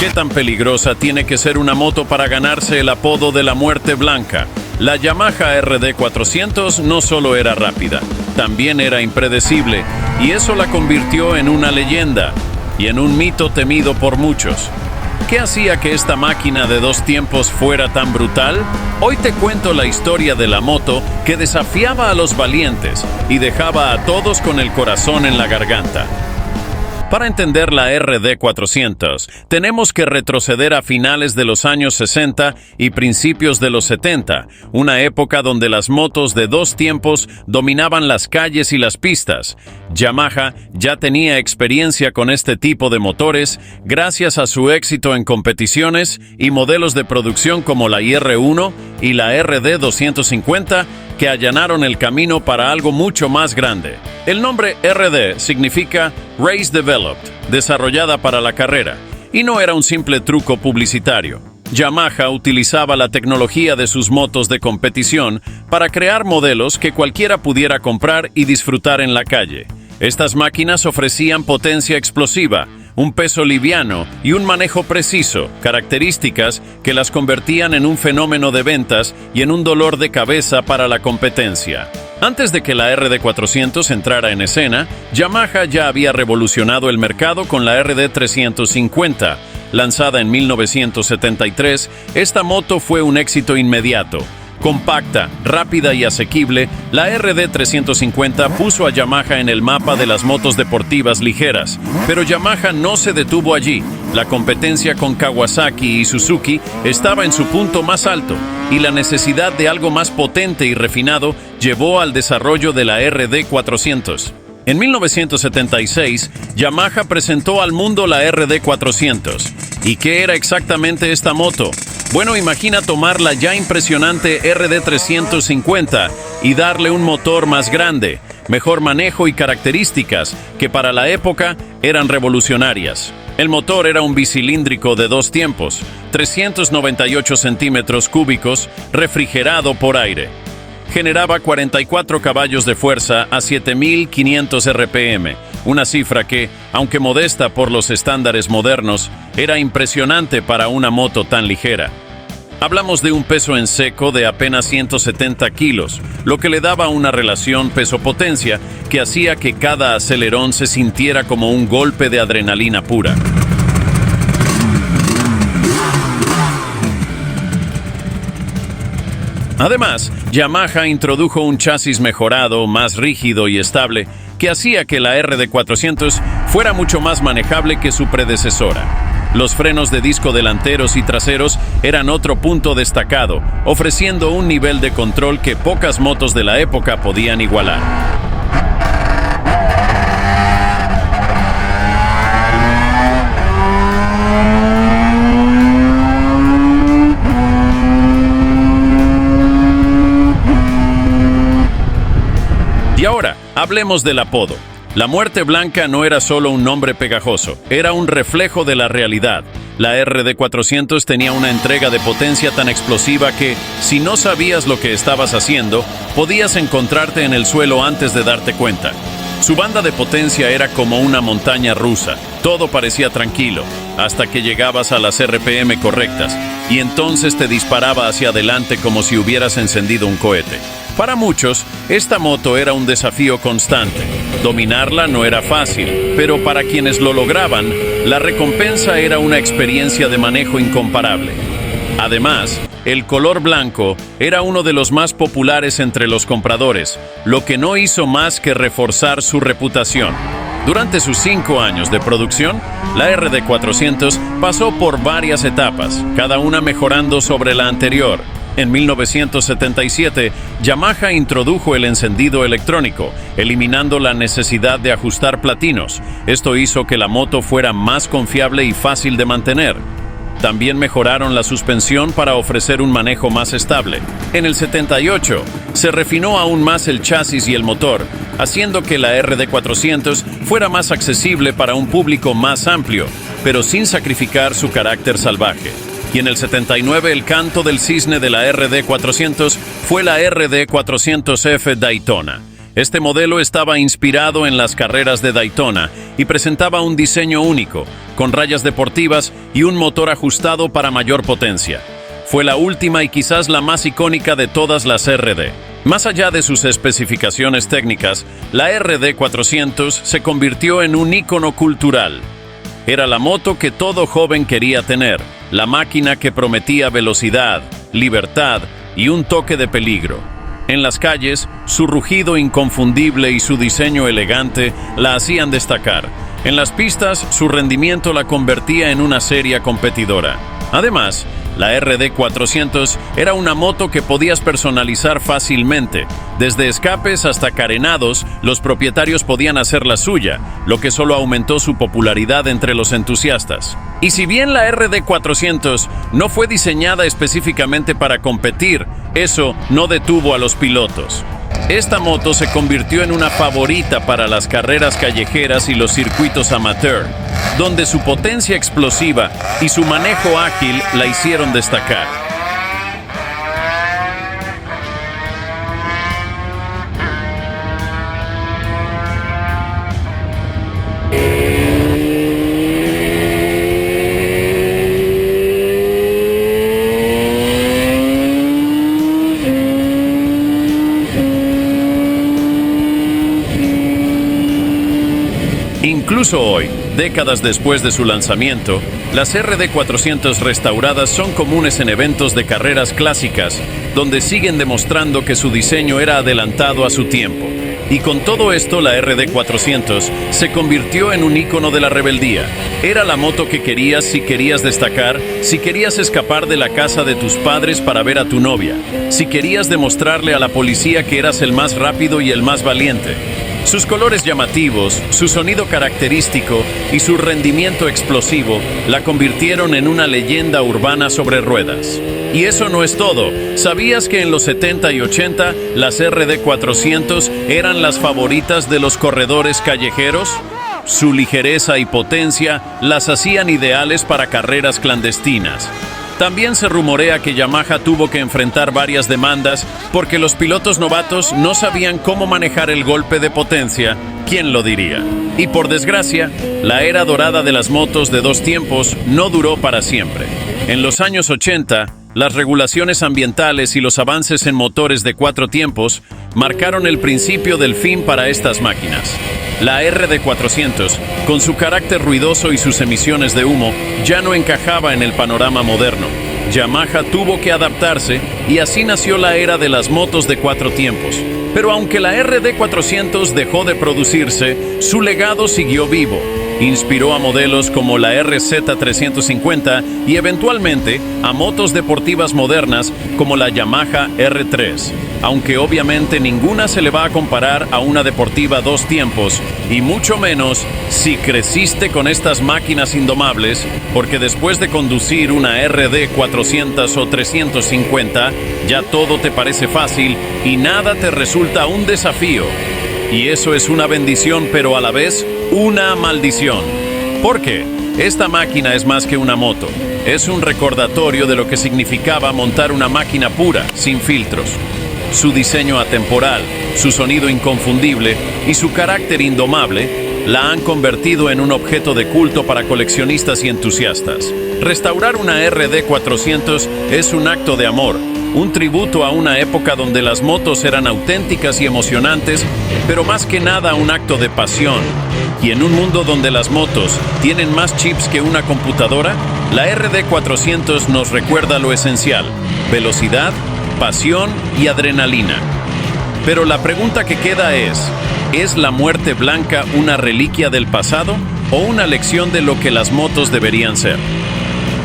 ¿Qué tan peligrosa tiene que ser una moto para ganarse el apodo de la muerte blanca? La Yamaha RD400 no solo era rápida, también era impredecible, y eso la convirtió en una leyenda y en un mito temido por muchos. ¿Qué hacía que esta máquina de dos tiempos fuera tan brutal? Hoy te cuento la historia de la moto que desafiaba a los valientes y dejaba a todos con el corazón en la garganta. Para entender la RD400, tenemos que retroceder a finales de los años 60 y principios de los 70, una época donde las motos de dos tiempos dominaban las calles y las pistas. Yamaha ya tenía experiencia con este tipo de motores gracias a su éxito en competiciones y modelos de producción como la IR1 y la RD250, que allanaron el camino para algo mucho más grande. El nombre RD significa Race Developed, desarrollada para la carrera, y no era un simple truco publicitario. Yamaha utilizaba la tecnología de sus motos de competición para crear modelos que cualquiera pudiera comprar y disfrutar en la calle. Estas máquinas ofrecían potencia explosiva, un peso liviano y un manejo preciso, características que las convertían en un fenómeno de ventas y en un dolor de cabeza para la competencia. Antes de que la RD400 entrara en escena, Yamaha ya había revolucionado el mercado con la RD350. Lanzada en 1973, esta moto fue un éxito inmediato. Compacta, rápida y asequible, la RD350 puso a Yamaha en el mapa de las motos deportivas ligeras. Pero Yamaha no se detuvo allí. La competencia con Kawasaki y Suzuki estaba en su punto más alto, y la necesidad de algo más potente y refinado llevó al desarrollo de la RD400. En 1976, Yamaha presentó al mundo la RD400. ¿Y qué era exactamente esta moto? Bueno, imagina tomar la ya impresionante RD350 y darle un motor más grande, mejor manejo y características que para la época eran revolucionarias. El motor era un bicilíndrico de dos tiempos, 398 centímetros cúbicos, refrigerado por aire. Generaba 44 caballos de fuerza a 7.500 RPM, una cifra que, aunque modesta por los estándares modernos, era impresionante para una moto tan ligera. Hablamos de un peso en seco de apenas 170 kilos, lo que le daba una relación peso-potencia que hacía que cada acelerón se sintiera como un golpe de adrenalina pura. Además, Yamaha introdujo un chasis mejorado, más rígido y estable, que hacía que la RD400 fuera mucho más manejable que su predecesora. Los frenos de disco delanteros y traseros eran otro punto destacado, ofreciendo un nivel de control que pocas motos de la época podían igualar. Y ahora, hablemos del apodo. La muerte blanca no era solo un nombre pegajoso, era un reflejo de la realidad. La RD400 tenía una entrega de potencia tan explosiva que, si no sabías lo que estabas haciendo, podías encontrarte en el suelo antes de darte cuenta. Su banda de potencia era como una montaña rusa. Todo parecía tranquilo, hasta que llegabas a las RPM correctas, y entonces te disparaba hacia adelante como si hubieras encendido un cohete. Para muchos, esta moto era un desafío constante. Dominarla no era fácil, pero para quienes lo lograban, la recompensa era una experiencia de manejo incomparable. Además, el color blanco era uno de los más populares entre los compradores, lo que no hizo más que reforzar su reputación. Durante sus 5 años de producción, la RD400 pasó por varias etapas, cada una mejorando sobre la anterior. En 1977, Yamaha introdujo el encendido electrónico, eliminando la necesidad de ajustar platinos. Esto hizo que la moto fuera más confiable y fácil de mantener. También mejoraron la suspensión para ofrecer un manejo más estable. En el 78, se refinó aún más el chasis y el motor, haciendo que la RD400 fuera más accesible para un público más amplio, pero sin sacrificar su carácter salvaje. Y en el 79 el canto del cisne de la RD400 fue la RD400F Daytona. Este modelo estaba inspirado en las carreras de Daytona y presentaba un diseño único, con rayas deportivas y un motor ajustado para mayor potencia. Fue la última y quizás la más icónica de todas las RD. Más allá de sus especificaciones técnicas, la RD 400 se convirtió en un ícono cultural. Era la moto que todo joven quería tener, la máquina que prometía velocidad, libertad y un toque de peligro. En las calles, su rugido inconfundible y su diseño elegante la hacían destacar. En las pistas, su rendimiento la convertía en una seria competidora. Además, la RD 400 era una moto que podías personalizar fácilmente. Desde escapes hasta carenados, los propietarios podían hacer la suya, lo que solo aumentó su popularidad entre los entusiastas. Y si bien la RD 400 no fue diseñada específicamente para competir, eso no detuvo a los pilotos. Esta moto se convirtió en una favorita para las carreras callejeras y los circuitos amateur, donde su potencia explosiva y su manejo ágil la hicieron destacar. Incluso hoy, décadas después de su lanzamiento, las RD 400 restauradas son comunes en eventos de carreras clásicas, donde siguen demostrando que su diseño era adelantado a su tiempo. Y con todo esto, la RD 400 se convirtió en un ícono de la rebeldía. Era la moto que querías si querías destacar, si querías escapar de la casa de tus padres para ver a tu novia, si querías demostrarle a la policía que eras el más rápido y el más valiente. Sus colores llamativos, su sonido característico y su rendimiento explosivo la convirtieron en una leyenda urbana sobre ruedas. Y eso no es todo. ¿Sabías que en los 70 y 80 las RD 400 eran las favoritas de los corredores callejeros? Su ligereza y potencia las hacían ideales para carreras clandestinas. También se rumorea que Yamaha tuvo que enfrentar varias demandas porque los pilotos novatos no sabían cómo manejar el golpe de potencia. ¿Quién lo diría? Y por desgracia, la era dorada de las motos de dos tiempos no duró para siempre. En los años 80, las regulaciones ambientales y los avances en motores de 4 tiempos marcaron el principio del fin para estas máquinas. La RD 400, con su carácter ruidoso y sus emisiones de humo, ya no encajaba en el panorama moderno. Yamaha tuvo que adaptarse y así nació la era de las motos de 4 tiempos. Pero aunque la RD 400 dejó de producirse, su legado siguió vivo. Inspiró a modelos como la RZ 350 y eventualmente a motos deportivas modernas como la Yamaha R3. Aunque obviamente ninguna se le va a comparar a una deportiva 2 tiempos, y mucho menos si creciste con estas máquinas indomables, porque después de conducir una RD 400 o 350, ya todo te parece fácil y nada te resulta un desafío. Y eso es una bendición, pero a la vez una maldición. ¿Por qué? Esta máquina es más que una moto. Es un recordatorio de lo que significaba montar una máquina pura, sin filtros. Su diseño atemporal, su sonido inconfundible y su carácter indomable la han convertido en un objeto de culto para coleccionistas y entusiastas. Restaurar una RD 400 es un acto de amor, un tributo a una época donde las motos eran auténticas y emocionantes, pero más que nada un acto de pasión. Y en un mundo donde las motos tienen más chips que una computadora, la RD 400 nos recuerda lo esencial: velocidad, pasión y adrenalina. Pero la pregunta que queda ¿es la muerte blanca una reliquia del pasado o una lección de lo que las motos deberían ser?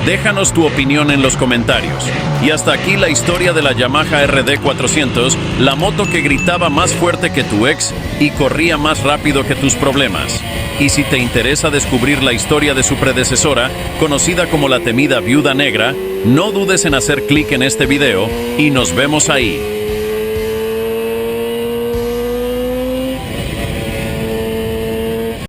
Déjanos tu opinión en los comentarios. Y hasta aquí la historia de la Yamaha RD 400, la moto que gritaba más fuerte que tu ex y corría más rápido que tus problemas. Y si te interesa descubrir la historia de su predecesora, conocida como la temida Viuda Negra, no dudes en hacer clic en este video y nos vemos ahí.